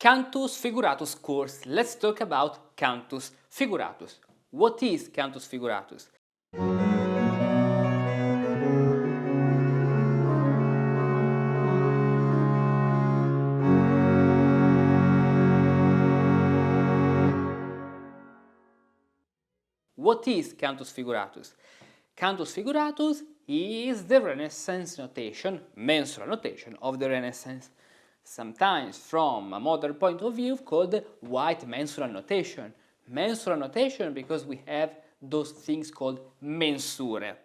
Cantus figuratus course. Let's talk about cantus figuratus. What is cantus figuratus? What is cantus figuratus? Cantus figuratus is the Renaissance notation, mensural notation of the Renaissance, sometimes from a modern point of view called White Mensural Notation. Mensural notation because we have those things called mensure.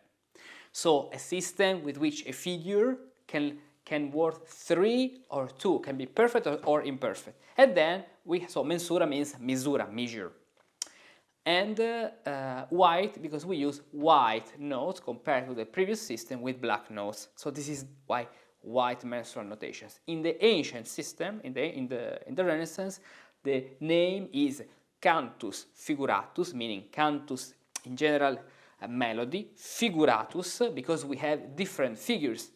So a system with which a figure can worth 3 or 2, can be perfect or imperfect. And then so mensura means misura, measure. And white because we use white notes compared to the previous system with black notes. So this is why white mensural notations. In the ancient system, in the Renaissance, the name is cantus figuratus, meaning cantus in general a melody, figuratus because we have different figures.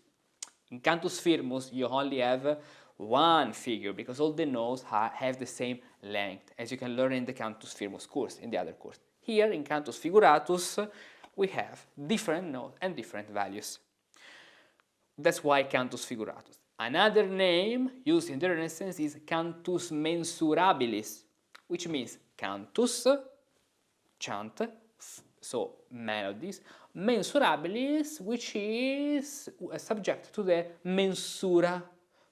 In cantus firmus you only have one figure because all the notes have the same length, as you can learn in the cantus firmus course, in the other course. Here in cantus figuratus we have different notes and different values. That's why cantus figuratus. Another name used in the Renaissance is cantus mensurabilis, which means cantus, chant, so melodies, mensurabilis, which is subject to the mensura,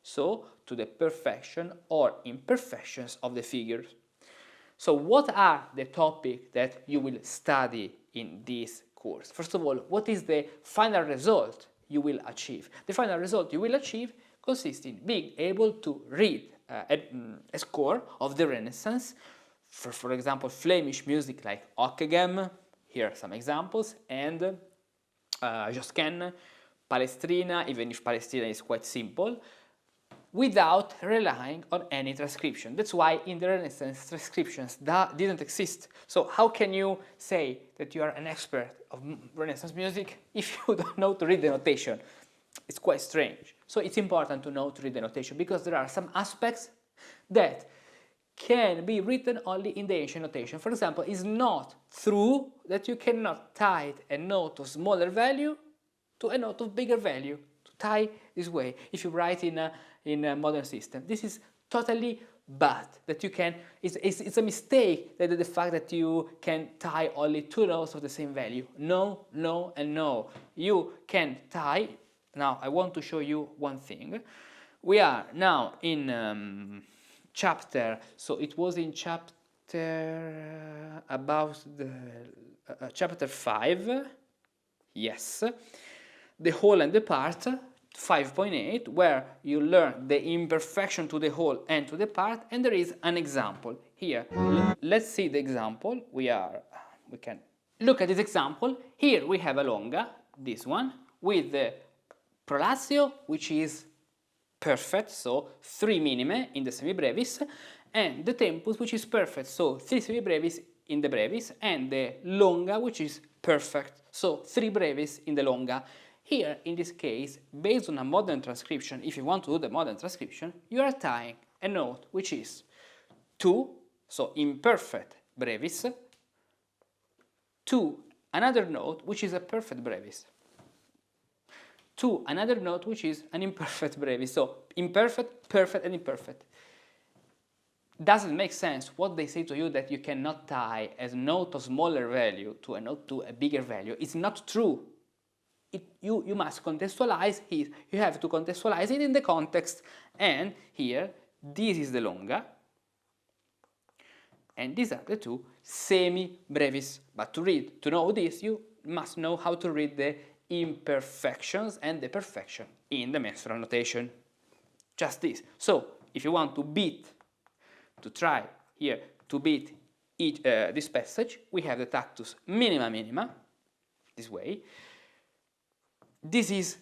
so to the perfection or imperfections of the figures. So what are the topics that you will study in this course? First of all, what is the final result you will achieve? The final result you will achieve consists in being able to read a score of the Renaissance, for example, Flemish music like Ockeghem, here are some examples, and Josquin, Palestrina, even if Palestrina is quite simple, without relying on any transcription. That's why in the Renaissance transcriptions didn't exist. So how can you say that you are an expert of Renaissance music if you don't know to read the notation? It's quite strange. So it's important to know to read the notation because there are some aspects that can be written only in the ancient notation. For example, it's not true that you cannot tie a note of smaller value to a note of bigger value, to tie this way if you write in a modern system. This is totally bad, that you can, it's a mistake that the fact that you can tie only 2 notes of the same value. No, no, and no. You can tie. Now I want to show you one thing. We are now in chapter, so it was in chapter about the chapter 5, yes, the whole and the part, 5.8, where you learn the imperfection to the whole and to the part, and there is an example here. Let's see the example. We can look at this example. Here we have a longa, this one, with the prolazio, which is perfect, so 3 minime in the semibrevis, and the tempus, which is perfect, so 3 semibrevis in the brevis, and the longa, which is perfect, so 3 brevis in the longa. Here, in this case, based on a modern transcription, if you want to do the modern transcription, you are tying a note which is 2, so imperfect brevis, to another note which is a perfect brevis, to another note which is an imperfect brevis, so imperfect, perfect, and imperfect. Doesn't make sense what they say to you that you cannot tie a note of smaller value to a note to a bigger value. It's not true. You must contextualize it. You have to contextualize it in the context. And here, this is the longa, and these are the 2 semi-brevis. But to know this, you must know how to read the imperfections and the perfection in the mensural notation. Just this. So, if you want to try here to beat this passage, we have the tactus minima minima, this way. This is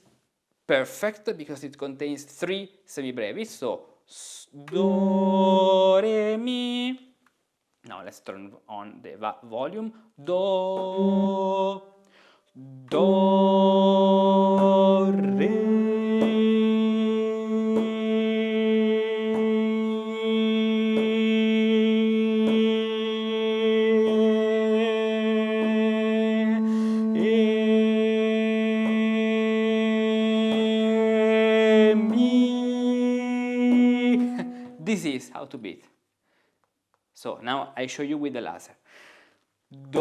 perfect because it contains 3 semibrevis, so do, re, mi. Now let's turn on the volume. Do, re, this is how to beat. So now I show you with the laser. Do,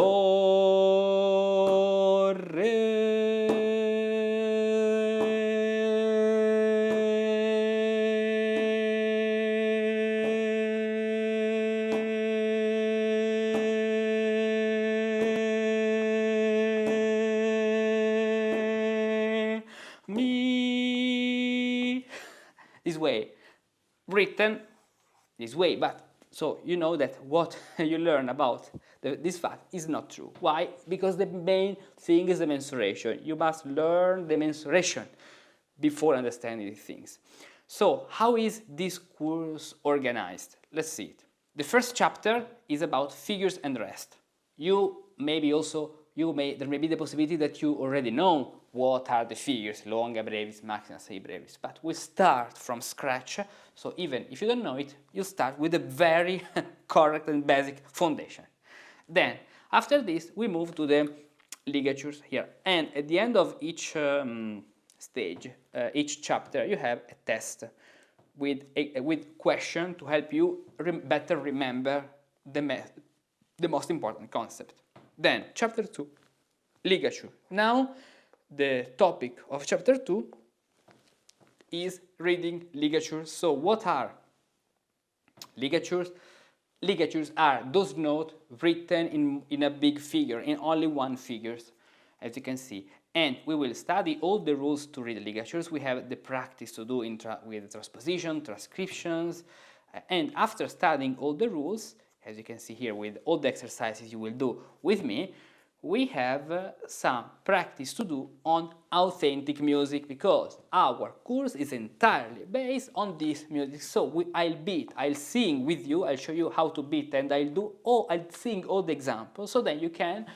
re, mi. This way, written this way, but so you know that what you learn about this fact is not true. Why? Because the main thing is the mensuration. You must learn the mensuration before understanding these things. So how is this course organized? Let's see it. The first chapter is about figures and rest. There may be the possibility that you already know what are the figures, longa brevis, maxima, sei brevis, but we start from scratch, so even if you don't know it, you start with a very correct and basic foundation. Then, after this, we move to the ligatures here, and at the end of each stage, each chapter, you have a test with question to help you better remember the most important concept. Then, chapter 2, ligature. Now, the topic of chapter 2 is reading ligatures. So what are ligatures? Ligatures are those notes written in a big figure, in only one figure, as you can see. And we will study all the rules to read ligatures. We have the practice to do with transposition, transcriptions, and after studying all the rules, as you can see here with all the exercises you will do with me, we have some practice to do on authentic music, because our course is entirely based on this music. So I'll sing with you, I'll show you how to beat, and I'll sing all the examples, so then you can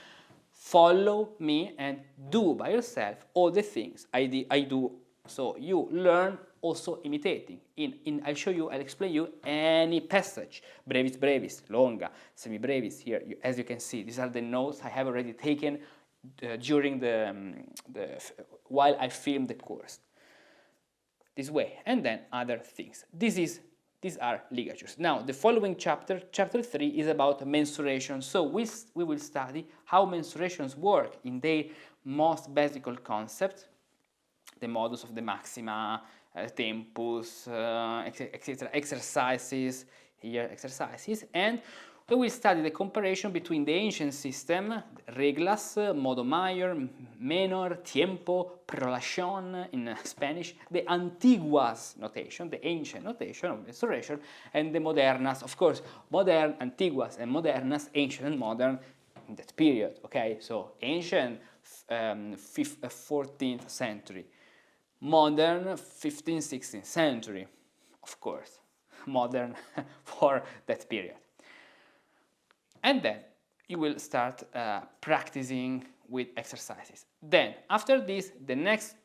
follow me and do by yourself all the things I do. So you learn also imitating. I'll explain you any passage, brevis brevis, longa, semi brevis. Here, as you can see, these are the notes I have already taken during while I filmed the course. This way, and then other things. These are ligatures. Now, the following chapter 3, is about mensuration. So we will study how mensurations work in their most basic concept, the modus of the maxima, tempus, etc. Exercises, and we will study the comparison between the ancient system, reglas, modo mayor, menor, tiempo, prolation in Spanish, the antiguas notation, the ancient notation of mensuration, and the modernas, of course, modern, antiguas, and modernas, ancient and modern in that period, okay? So ancient, 14th century. Modern, 15th, 16th century, of course, modern for that period. And then you will start practicing with exercises. Then, after this, the next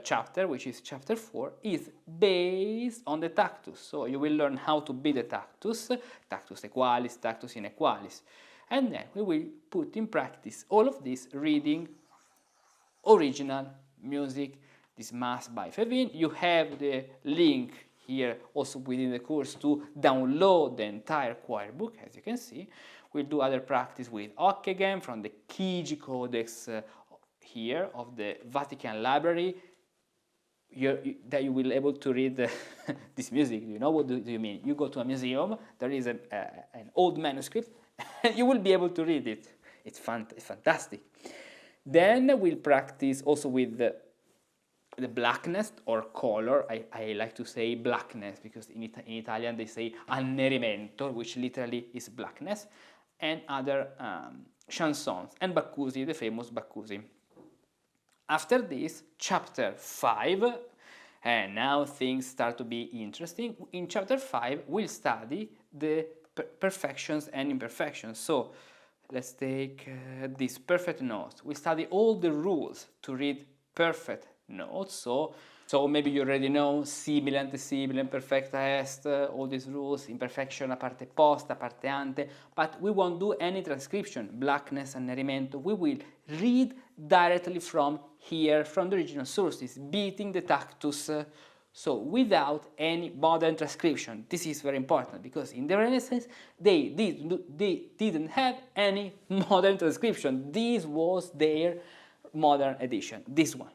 chapter, which is chapter 4, is based on the tactus. So you will learn how to beat the tactus, tactus equalis, tactus inequalis. And then we will put in practice all of this reading original music. This Mass by Fevin. You have the link here also within the course to download the entire choir book, as you can see. We'll do other practice with Hoc again from the Chigi Codex here of the Vatican Library. That you will be able to read this music. You know what do you mean? You go to a museum, there is an old manuscript, and you will be able to read it. It's fantastic. Then we'll practice also with the blackness or color. I like to say blackness because in Italian they say annerimento, which literally is blackness, and other chansons, and Baccusi, the famous Baccusi. After this, chapter 5, and now things start to be interesting. In chapter 5, we'll study the perfections and imperfections. So let's take these perfect notes. We study all the rules to read perfect notes. So maybe you already know simile, antesimile, imperfecta est, all these rules, imperfection, a parte posta, a parte ante, but we won't do any transcription, blackness, annerimento. We will read directly from here, from the original sources, beating the tactus So without any modern transcription. This is very important because in the Renaissance they didn't have any modern transcription. This was their modern edition, this one.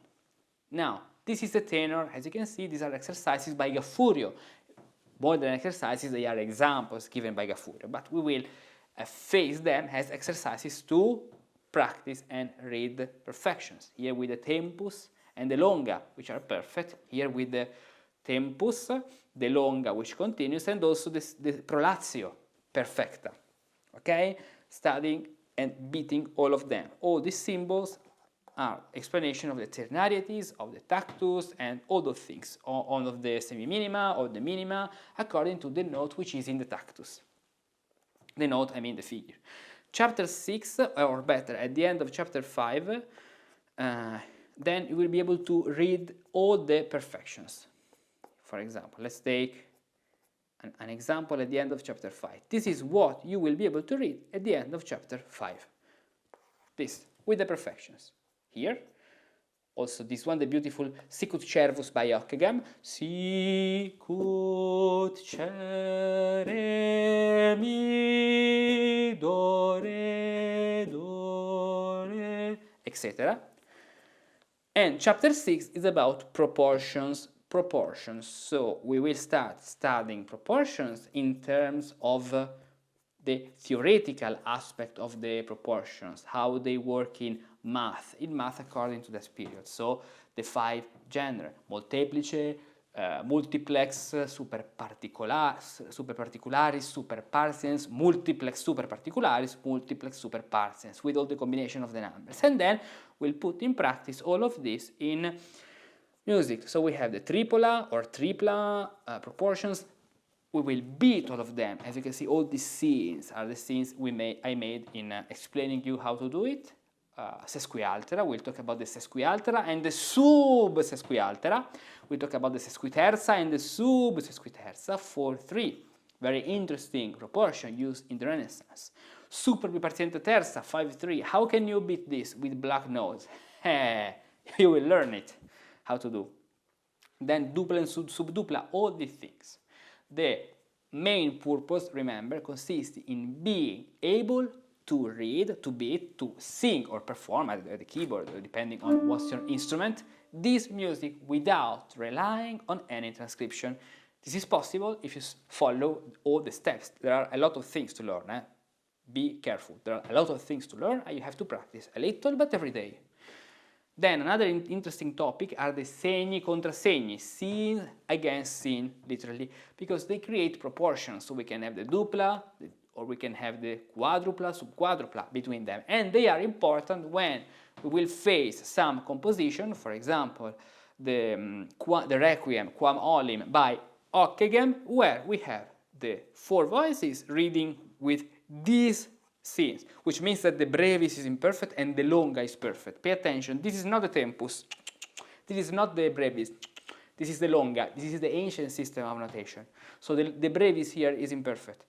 Now, this is the tenor. As you can see, these are exercises by Gaffurio. Modern exercises, they are examples given by Gaffurio, but we will face them as exercises to practice and read perfections. Here with the tempus and the longa, which are perfect. Here with the tempus, the longa, which continues, and also the prolazio, perfecta. Okay? Studying and beating all of them. All these symbols are explanation of the ternarieties, of the tactus, and all those things, all of the semi-minima or the minima, according to the note which is in the tactus. The note, I mean the figure. Chapter 6, or better, at the end of chapter 5, then you will be able to read all the perfections. For example, let's take an example at the end of chapter 5. This is what you will be able to read at the end of chapter 5. This, with the perfections. Here, also this one, the beautiful Sicut Cervus by Ockeghem. Sicut cere mi do re, etc. And chapter 6 is about proportions. So we will start studying proportions in terms of the theoretical aspect of the proportions, how they work in math according to this period. So the 5 genera, molteplice, multiplex, superparticularis, superpartiens, multiplex superparticularis, multiplex superpartiens, with all the combination of the numbers. And then we'll put in practice all of this in music. So we have the tripola or tripla proportions. We will beat all of them. As you can see, all these scenes are the scenes I made in explaining you how to do it. Sesquialtera, we'll talk about the sesquialtera and the sub-sesquialtera. We'll talk about the sesquiterza and the sub-sesquiterza for 3 very interesting proportion used in the Renaissance. Super bipartita terza, 5-3. How can you beat this with black notes? You will learn it, how to do. Then dupla and subdupla, all these things. The main purpose, remember, consists in being able to read, to beat, to sing or perform at the keyboard, depending on what's your instrument, this music without relying on any transcription. This is possible if you follow all the steps. There are a lot of things to learn. Be careful. There are a lot of things to learn and you have to practice a little, but every day. Then another interesting topic are the segni contrassegni, scene against scene, literally, because they create proportions. So we can have the dupla, or we can have the quadrupla, subquadrupla between them. And they are important when we will face some composition, for example, the Requiem Quam Olim by Ockeghem, where we have the 4 voices reading with these scenes, which means that the brevis is imperfect and the longa is perfect. Pay attention, this is not the tempus, this is not the brevis, this is the longa, this is the ancient system of notation. So the brevis here is imperfect.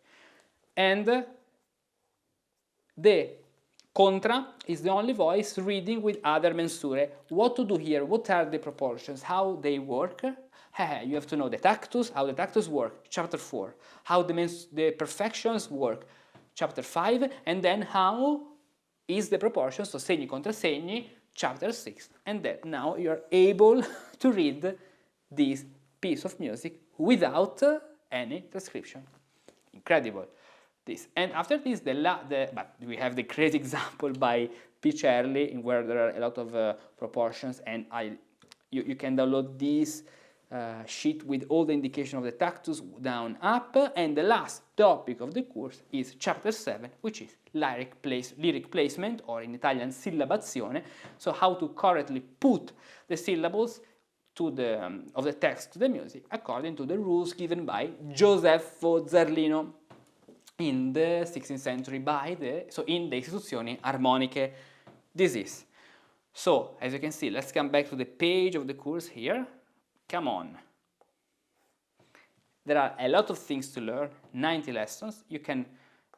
And the contra is the only voice reading with other mensure. What to do here? What are the proportions? How they work? You have to know the tactus, how the tactus work, chapter 4. How the perfections work, chapter 5. And then how is the proportion, so segni contra segni, chapter 6. And then now you are able to read this piece of music without any transcription. Incredible. This. And after this, but we have the great example by Picerli, in where there are a lot of proportions, and you can download this sheet with all the indication of the tactus down up. And the last topic of the course is chapter 7, which is lyric placement, or in Italian syllabazione. So how to correctly put the syllables of the text to the music according to the rules given by Gioseffo Zarlino in the 16th century in the Istituzioni Armoniche. This is. So, as you can see, let's come back to the page of the course here. Come on. There are a lot of things to learn, 90 lessons. You can,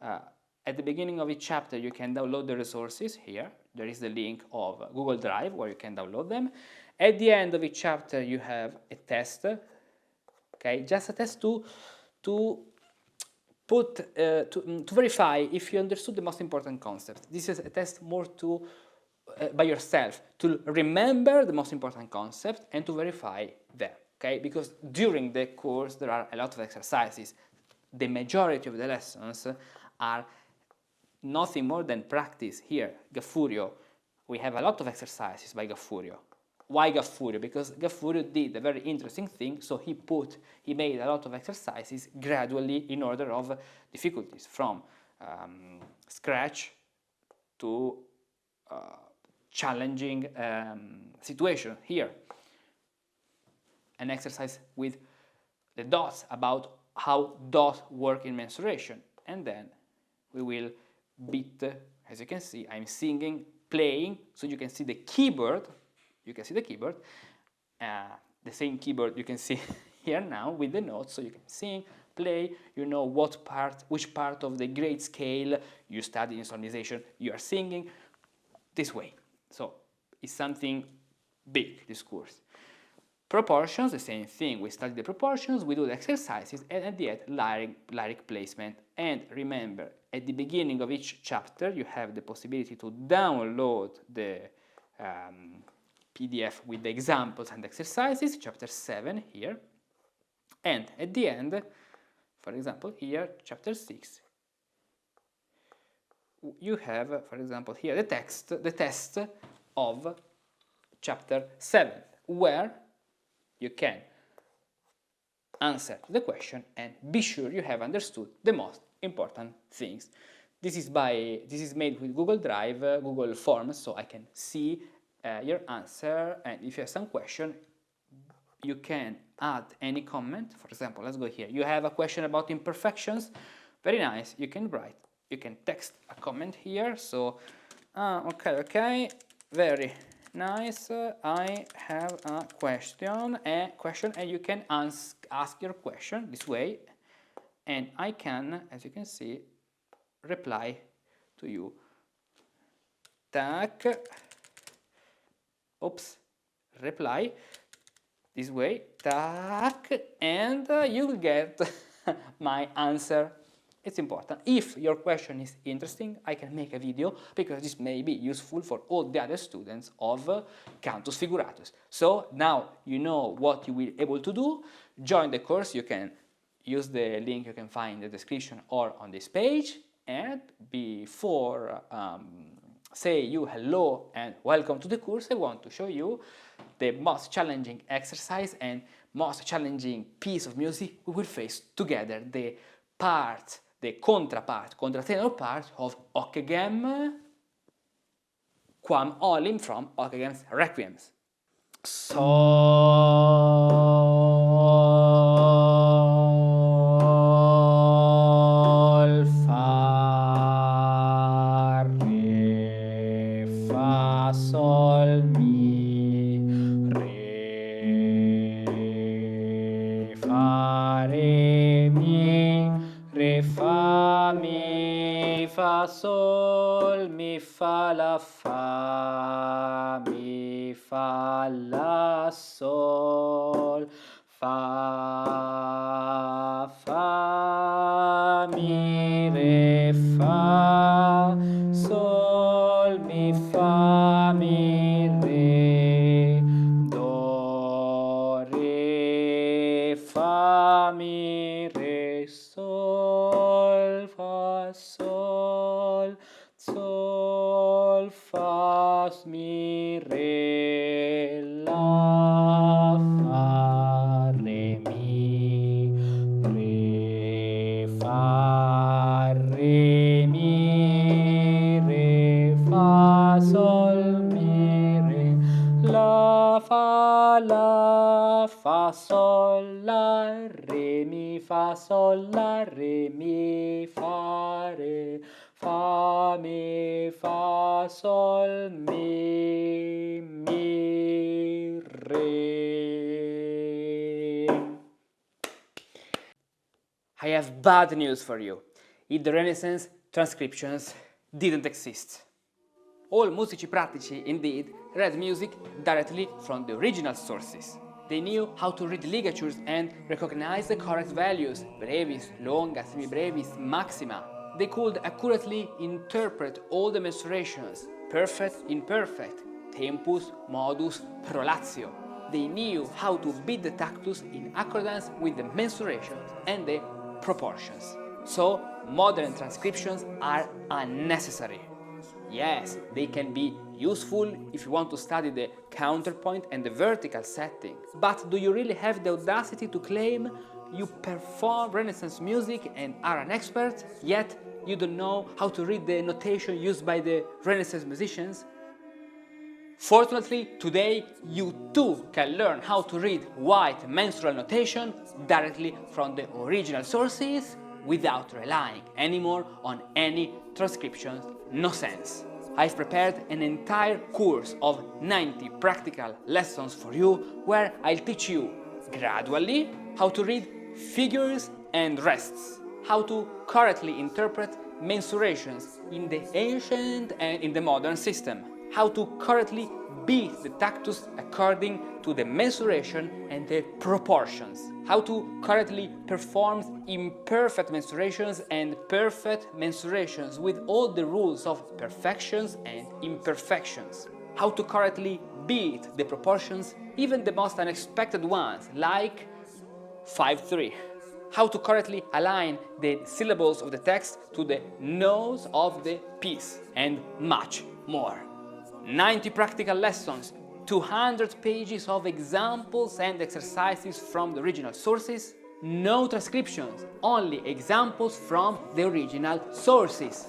at the beginning of each chapter, you can download the resources here. There is the link of Google Drive where you can download them. At the end of each chapter, you have a test Okay, just a test to verify if you understood the most important concept. This is a test more to by yourself, to remember the most important concept and to verify them, okay? Because during the course there are a lot of exercises. The majority of the lessons are nothing more than practice. Here, Gaffurio, we have a lot of exercises by Gaffurio. Why Gaffurio? Because Gaffurio did a very interesting thing, so he made a lot of exercises gradually in order of difficulties, from scratch to challenging situation. Here, an exercise with the dots, about how dots work in mensuration, and then we will beat, as you can see, I'm singing, playing, so you can see the keyboard, the same keyboard you can see here now with the notes, so you can sing, play, you know which part of the grade scale you study in solemnization you are singing, this way. So it's something big, this course. Proportions, the same thing. We study the proportions, we do the exercises, and at the end, lyric placement. And remember, at the beginning of each chapter, you have the possibility to download the PDF with the examples and exercises, chapter 7 here. And at the end, for example, here, chapter 6, you have, for example, here the test of chapter 7, where you can answer the question and be sure you have understood the most important things. This is made with Google Drive, Google Forms, so I can see your answer, and if you have some question, you can add any comment. For example, let's go here. You have a question about imperfections. Very nice. You can write. You can text a comment here. So, okay, very nice. I have a question, and you can ask your question this way, and I can, as you can see, reply to you. Tac. Oops. Reply this way. Tac, and you will get my answer. It's important. If your question is interesting, I can make a video, because this may be useful for all the other students of Cantus Figuratus. So now you know what you will be able to do. Join the course. You can use the link you can find in the description or on this page. And before say you hello and welcome to the course, I want to show you the most challenging exercise and most challenging piece of music we will face together, the contratenor part of Ockeghem Quam Olim from Ockeghem's Requiems. Sol, fa, re, fa, sol, mi, re, fa, re, mi, re, fa, mi, fa, sol, mi, fa, la, fa, mi, fa, la, sol, fa, fa, mi, re, fa, sol, mi, fa, mi, re, do, re, fa, mi, re, sol, fa, sol, sol, fa, mi, re, la, fa, re, mi, re, fa, re, mi, re, fa, sol, mi, re, la, fa, sol, la, re, mi, fa, sol, la, re, mi, fa, re, fa, mi, fa, sol, mi, re. I have bad news for you. In the Renaissance, transcriptions didn't exist. All musici pratici, indeed, read music directly from the original sources. They knew how to read ligatures and recognize the correct values, brevis, longa, semibrevis, maxima. They could accurately interpret all the mensurations, perfect, imperfect, tempus, modus, prolazio. They knew how to beat the tactus in accordance with the mensurations and the proportions. So, modern transcriptions are unnecessary. Yes, they can be useful if you want to study the counterpoint and the vertical setting. But do you really have the audacity to claim you perform Renaissance music and are an expert, yet you don't know how to read the notation used by the Renaissance musicians? Fortunately, today you too can learn how to read White Mensural Notation directly from the original sources without relying anymore on any transcriptions, no sense. I've prepared an entire course of 90 practical lessons for you where I'll teach you gradually how to read figures and rests, how to correctly interpret mensurations in the ancient and in the modern system, how to correctly beat the tactus according to the mensuration and the proportions, how to correctly perform imperfect mensurations and perfect mensurations with all the rules of perfections and imperfections, how to correctly beat the proportions, even the most unexpected ones, like 5-3. How to correctly align the syllables of the text to the notes of the piece, and much more. 90 practical lessons, 200 pages of examples and exercises from the original sources, no transcriptions, only examples from the original sources.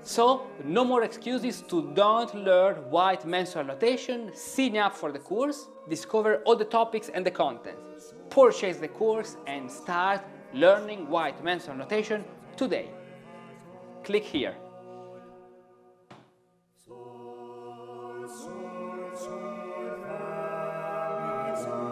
So, no more excuses to don't learn White Mensural Notation, sign up for the course, discover all the topics and the content, purchase the course and start learning White Mensural Notation today. Click here. Sol, fa, mi, sol.